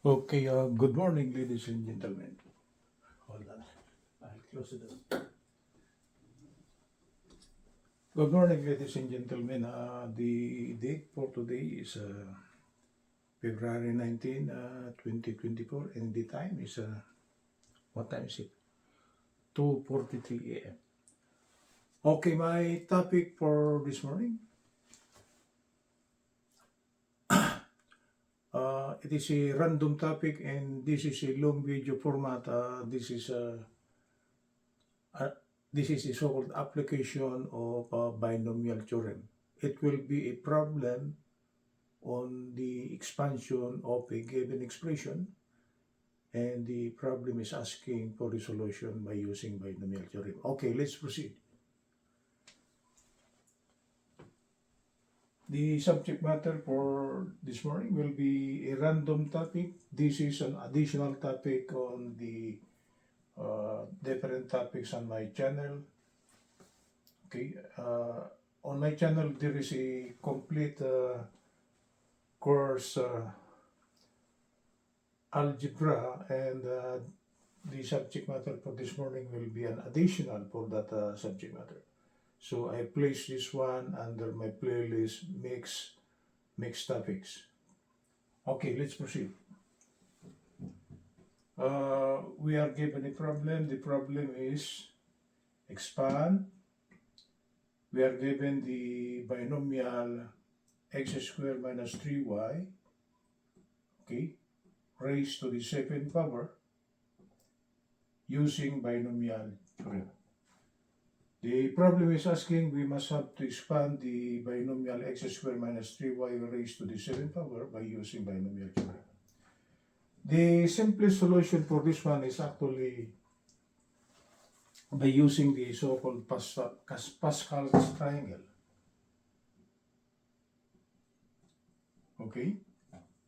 Okay, good morning, ladies and gentlemen. Hold on, I'll close it up. Good morning, ladies and gentlemen. The date for today is February 19, 2024, and the time is, what time is it? 2:43 a.m. Okay, my topic for this morning, it is a random topic, and this is a long video format. Uh, this is a so-called application of binomial theorem. It will be a problem on the expansion of a given expression, and the problem is asking for the solution by using binomial theorem. Okay, let's proceed. The subject matter for this morning will be a random topic. This is an additional topic on the different topics on my channel. Okay, on my channel there is a complete course algebra, and the subject matter for this morning will be an additional for that subject matter. So I place this one under my playlist mixed topics. Okay, let's proceed. We are given a problem. The problem is expand. We are given the binomial x squared minus 3y, okay, raised to the 7th power using binomial theorem. The problem is asking we must have to expand the binomial x squared minus 3y raised to the 7th power by using binomial theorem. The simplest solution for this one is actually by using the so-called Pascal's triangle. Okay?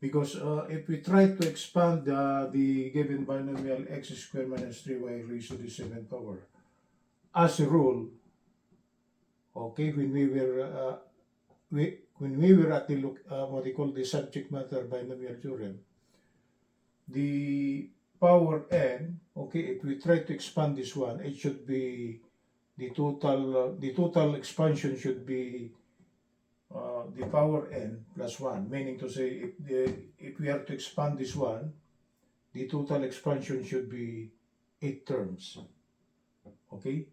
Because if we try to expand the given binomial x squared minus 3y raised to the 7th power, as a rule, okay, when we were at the what they call the subject matter binomial theorem, the power n, okay, if we try to expand this one, it should be the total expansion should be the power n plus 1, meaning to say if we are to expand this one, the total expansion should be 8 terms. Okay,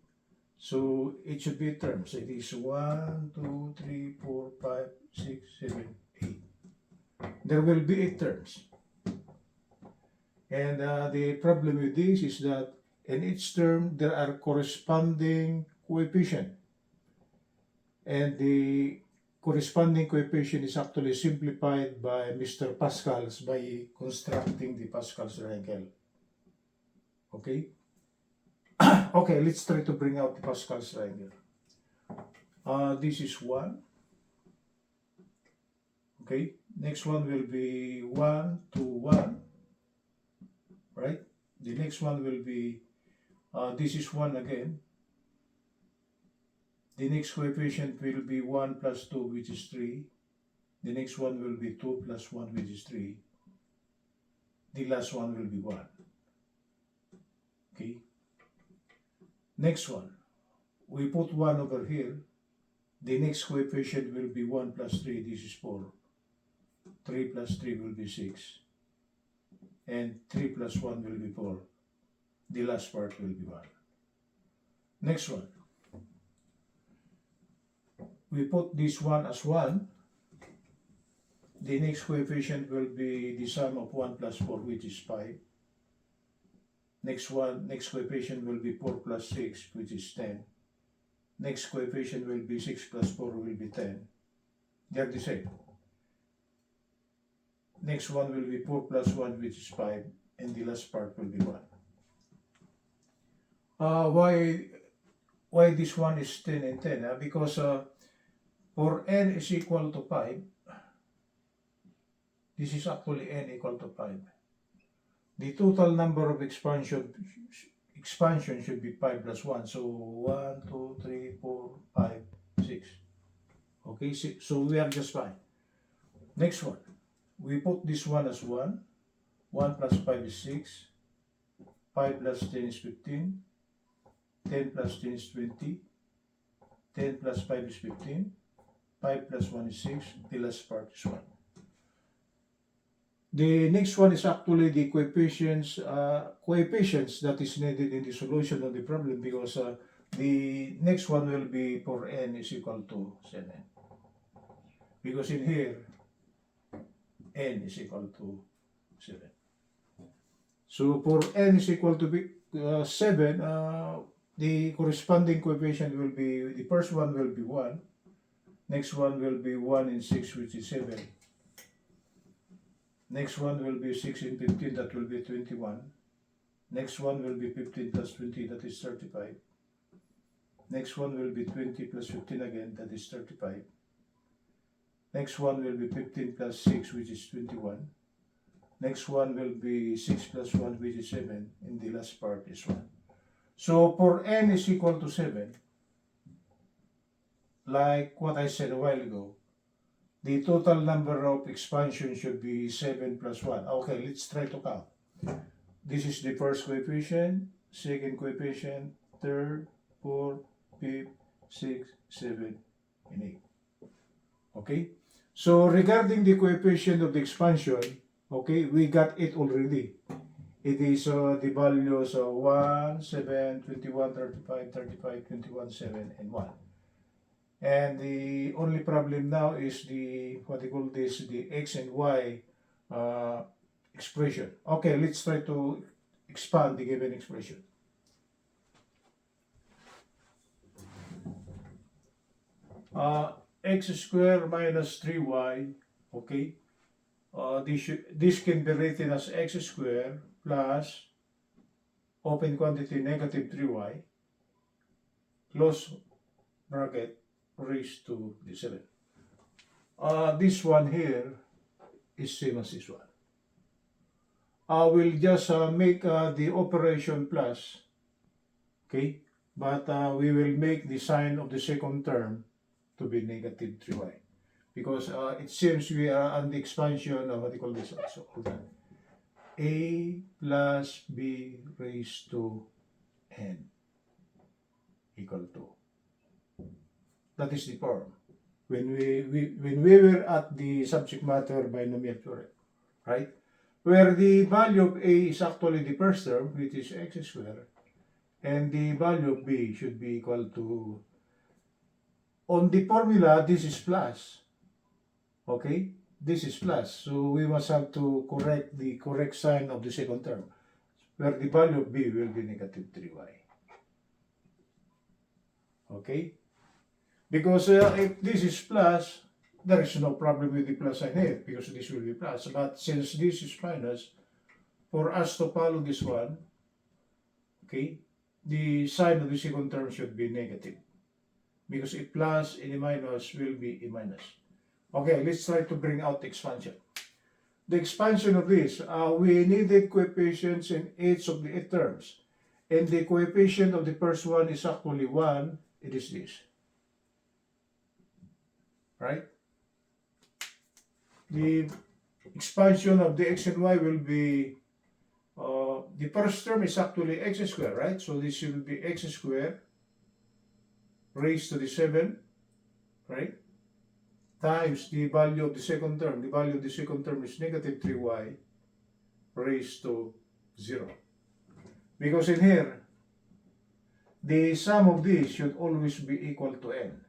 so it should be 8 terms. It is 1, 2, 3, 4, 5, 6, 7, 8. There will be 8 terms. And the problem with this is that in each term there are corresponding coefficient, and the corresponding coefficient is actually simplified by Mr. Pascal's by constructing the Pascal's triangle. Okay? Okay, let's try to bring out the Pascal's triangle. This is 1. Okay, next one will be 1, 2, 1. Right? The next one will be, this is 1 again. The next coefficient will be 1 plus 2, which is 3. The next one will be 2 plus 1, which is 3. The last one will be 1. Okay. Next one, we put 1 over here. The next coefficient will be 1 plus 3, this is 4. 3 plus 3 will be 6. And 3 plus 1 will be 4. The last part will be 1. Next one, we put this one as 1. The next coefficient will be the sum of 1 plus 4, which is 5. Next coefficient will be 4 plus 6, which is 10. Next coefficient will be 6 plus 4 will be 10. They are the same. Next one will be 4 plus 1, which is 5. And the last part will be 1. Why this one is 10 and 10? Because for n is equal to 5, this is actually n equal to 5. The total number of expansion should be 5 plus 1. So 1, 2, 3, 4, 5, 6. Okay, so we are just fine. Next one, we put this one as 1. 1 plus 5 is 6. 5 plus 10 is 15. 10 plus 10 is 20. 10 plus 5 is 15. 5 plus 1 is 6. The last part is 1. The next one is actually the coefficients that is needed in the solution of the problem, because the next one will be for n is equal to 7. Because in here, n is equal to 7. So for n is equal to 7, the corresponding coefficient will be, the first one will be 1. Next one will be 1 in 6, which is 7. Next one will be 6 in 15, that will be 21. Next one will be 15 plus 20, that is 35. Next one will be 20 plus 15 again, that is 35. Next one will be 15 plus 6, which is 21. Next one will be 6 plus 1, which is 7. And the last part is 1. So for n is equal to 7, like what I said a while ago, the total number of expansion should be 7 plus 1. Okay, let's try to count. This is the first coefficient, second coefficient, third, fourth, fifth, sixth, seventh, and 8. Okay? So regarding the coefficient of the expansion, okay, we got it already. It is the values of 1, 7, 21, 35, 35, 21, 7, and 1. And the only problem now is the, what they call this, the x and y expression. Okay, let's try to expand the given expression. X squared minus 3y, okay, this can be written as x squared plus open quantity negative 3y close bracket raised to the 7. This one here is same as this one. We'll just make the operation plus, okay, but we will make the sign of the second term to be negative 3y, because it seems we are on the expansion of what they call this also. A plus b raised to n equal to. That is the form when we were at the subject matter binomial theorem, right? Where the value of a is actually the first term, which is x squared, and the value of b should be equal to, on the formula, this is plus, okay? This is plus, so we must have to correct the correct sign of the second term, where the value of b will be negative 3y, okay? Because if this is plus, there is no problem with the plus sign here, because this will be plus. But since this is minus, for us to follow this one, okay, the sign of the second term should be negative, because a plus and a minus will be a minus. Okay, let's try to bring out the expansion. The expansion of this, we needed coefficients in each of the 8 terms. And the coefficient of the first one is actually 1, it is this. Right? The expansion of the x and y will be, the first term is actually x squared, right? So this will be x squared raised to the 7, right? Times the value of the second term. The value of the second term is negative 3y raised to 0. Because in here, the sum of these should always be equal to n.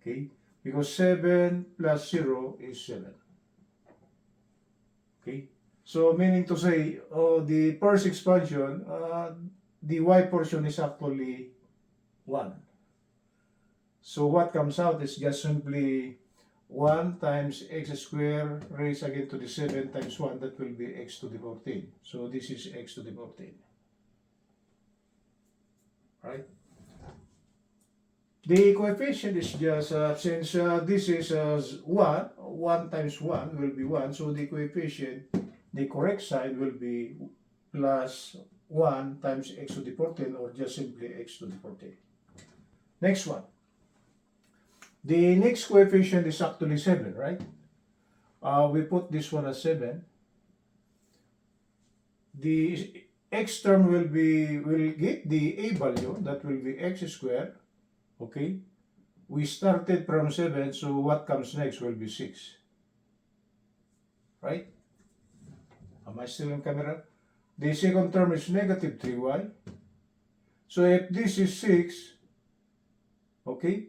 Okay? Because 7 plus 0 is 7. Okay? So meaning to say, the first expansion, the y portion is actually 1. So what comes out is just simply 1 times x squared raised again to the 7 times 1, that will be x to the 14. So this is x to the 14. Right? The coefficient is just, since this is 1 times 1 will be 1, so the coefficient, the correct side will be plus 1 times x to the 14, or just simply x to the 14. Next one. The next coefficient is actually 7, right? We put this one as 7. the x term will get the a value, that will be x squared. Okay, we started from 7, so what comes next will be 6, right? Am I still in camera? The second term is negative 3y. So if this is 6, okay,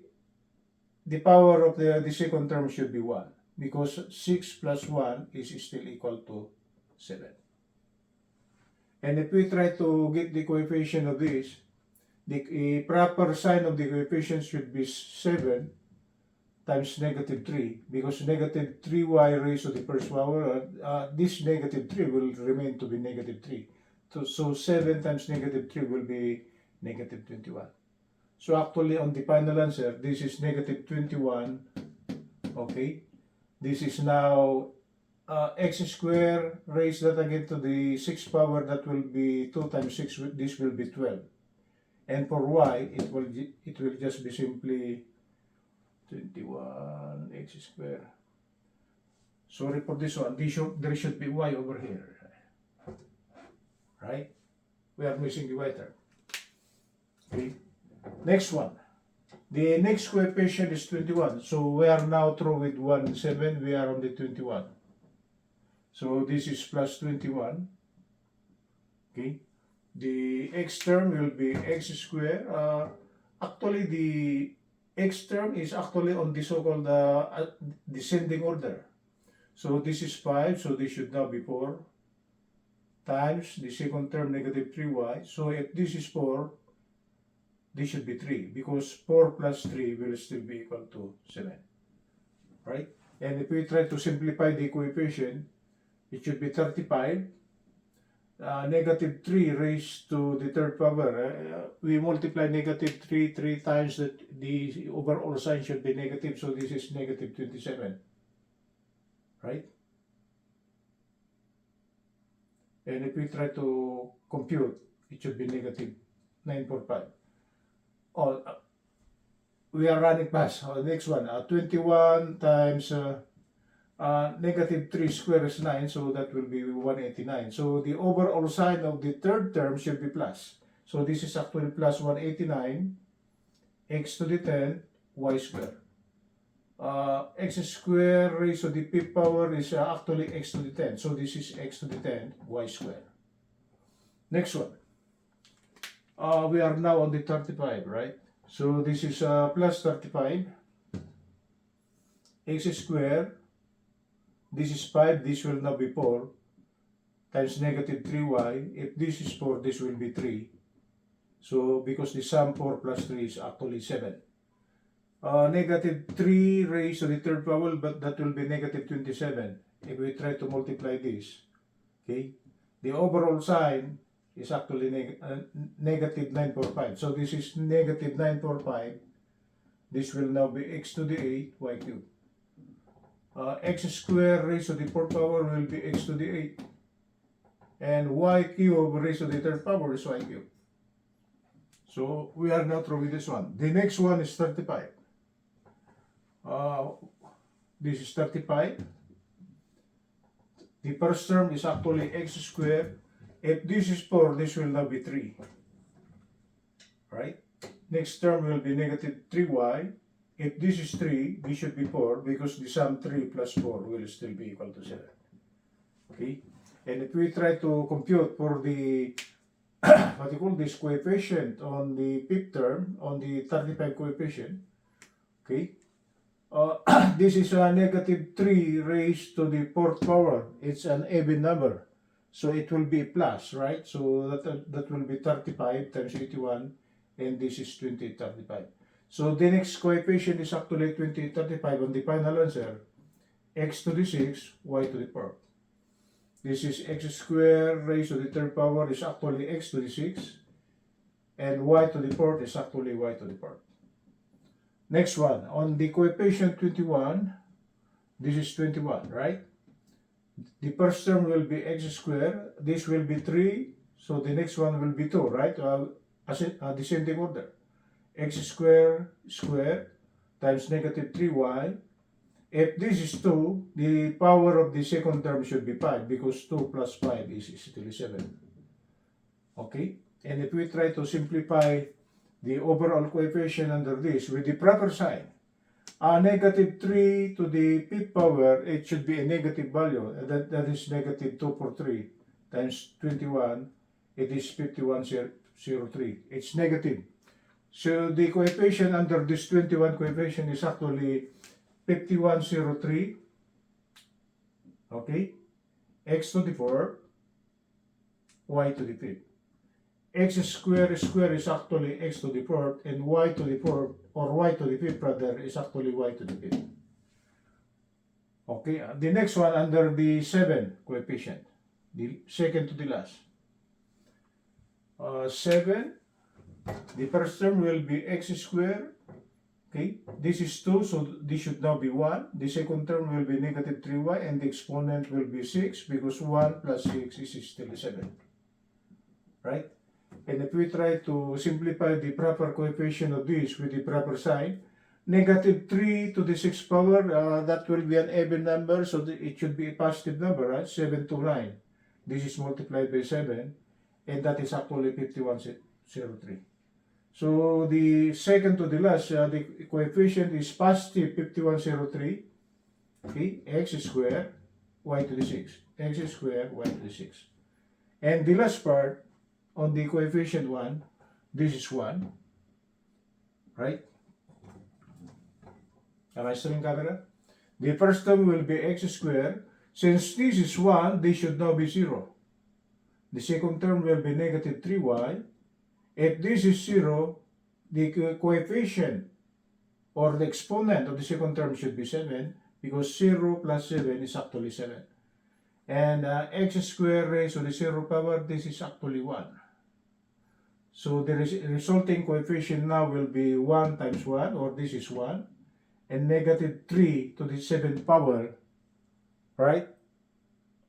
the power of the second term should be 1, because 6 plus 1 is still equal to 7. And if we try to get the coefficient of this, the proper sign of the coefficient should be 7 times negative 3, because negative 3y raised to the first power, this negative 3 will remain to be negative 3. So 7 times negative 3 will be negative 21. So actually on the final answer, this is negative 21, okay? This is now x squared, raise that again to the 6th power, that will be 2 times 6, this will be 12. And for y, it will just be simply 21 x squared. Sorry for this one, there should be y over here, right? We are missing the y term. Okay. Next one. The next coefficient is 21. So we are now through with 1 and 7. We are on the 21. So this is plus 21. Okay. The x term will be x squared. Actually, the x term is actually on the so-called descending order. So this is 5. So this should now be 4 times the second term negative 3y. So if this is 4, this should be 3, because 4 plus 3 will still be equal to 7, right? And if we try to simplify the coefficient, it should be 35. Negative 3 raised to the third power. We multiply negative 3 times, that the overall sign should be negative, so this is negative 27, right? And if we try to compute, it should be negative 945. Oh, we are running past. Next one, 21 times negative 3 squared is 9, so that will be 189. So the overall sign of the third term should be plus. So this is actually plus 189, x to the 10, y squared. X squared raised to the 5th power is actually x to the 10. So this is x to the 10, y squared. Next one. We are now on the 35, right? So this is plus 35, x squared, this is 5, this will now be 4, times negative 3y. If this is 4, this will be 3. So because the sum 4 plus 3 is actually 7. Negative 3 raised to the third power, but that will be negative 27. If we try to multiply this, okay, the overall sign is actually negative 945. So this is negative 945. This will now be x to the 8, y cubed. X squared raised to the 4th power will be x to the 8. And y cubed raised to the 3rd power is y cubed. So we are now through with this one. The next one is 35. This is 35. The first term is actually x squared. If this is 4, this will now be 3. Right? Next term will be negative 3y. If this is 3, this should be 4, because the sum 3 plus 4 will still be equal to 7. Okay? And if we try to compute for the what you call this coefficient on the 5th term, on the 35 coefficient, okay, this is a negative 3 raised to the 4th power. It's an even number, so it will be plus, right? So that will be 35 times 81, and this is 2035. So the next coefficient is actually 2035 on the final answer, x to the 6, y to the 4. This is x squared raised to the 3rd power is actually x to the 6, and y to the 4th is actually y to the 4th. Next one, on the coefficient 21, this is 21, right? The first term will be x squared, this will be 3, so the next one will be 2, right? Descending order. X squared times negative 3y. If this is 2, the power of the second term should be 5 because 2 plus 5 is still 7. Okay? And if we try to simplify the overall coefficient under this with the proper sign, negative 3 to the fifth power, it should be a negative value. That is negative 2 for 3 times 21. It is 5103. It's negative. So the coefficient under this 21 coefficient is actually 5103. Okay? X to the 4, y to the 5th. X square is actually x to the 4th, and y to the 4th, or y to the 5th rather, is actually y to the 5th. Okay, the next one under the 7 coefficient, the second to the last. 7, the first term will be x squared. Okay, this is 2, so this should now be 1. The second term will be negative 3y, and the exponent will be 6, because 1 plus 6 is still 7. Right? And if we try to simplify the proper coefficient of this with the proper sign, negative 3 to the 6th power, that will be an even number, so it should be a positive number, right? 7 to 9. This is multiplied by 7, and that is actually 5103. So the second to the last, the coefficient is positive 5103. Okay, x squared, y to the 6. X squared, y to the 6. And the last part, on the coefficient 1, this is 1. Right? Am I still in camera? The first term will be x squared. Since this is 1, this should now be 0. The second term will be negative 3y. If this is 0, the coefficient or the exponent of the second term should be 7, because 0 plus 7 is actually 7. And x squared raised to the 0 power, this is actually 1. So the resulting coefficient now will be 1 times 1, or this is 1, and negative 3 to the 7th power, right?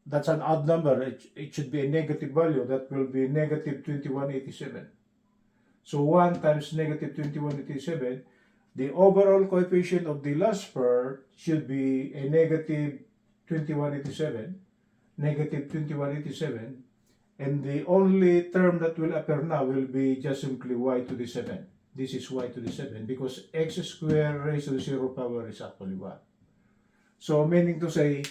That's an odd number. It should be a negative value. That will be negative 2187. So 1 times negative 2187, the overall coefficient of the last part should be a negative 2187, negative 2187, and the only term that will appear now will be just simply y to the 7. This is y to the 7 because x squared raised to the 0 power is actually 1. So meaning to say,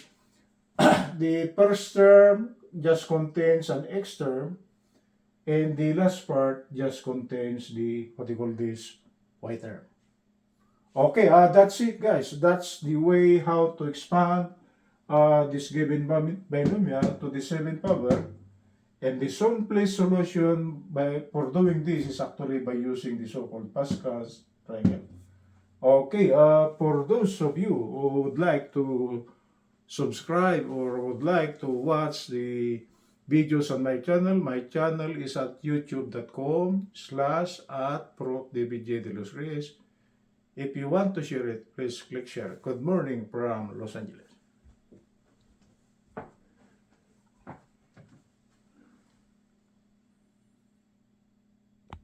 the first term just contains an x term, and the last part just contains the, what do you call this, y term. Okay, that's it, guys. That's the way how to expand this given binomial to the 7th power. And the simplest solution for doing this is actually by using the so-called Pascal's triangle. Okay, for those of you who would like to subscribe or would like to watch the videos on my channel is at youtube.com/@ProfDavidJ. If you want to share it, please click share. Good morning from Los Angeles.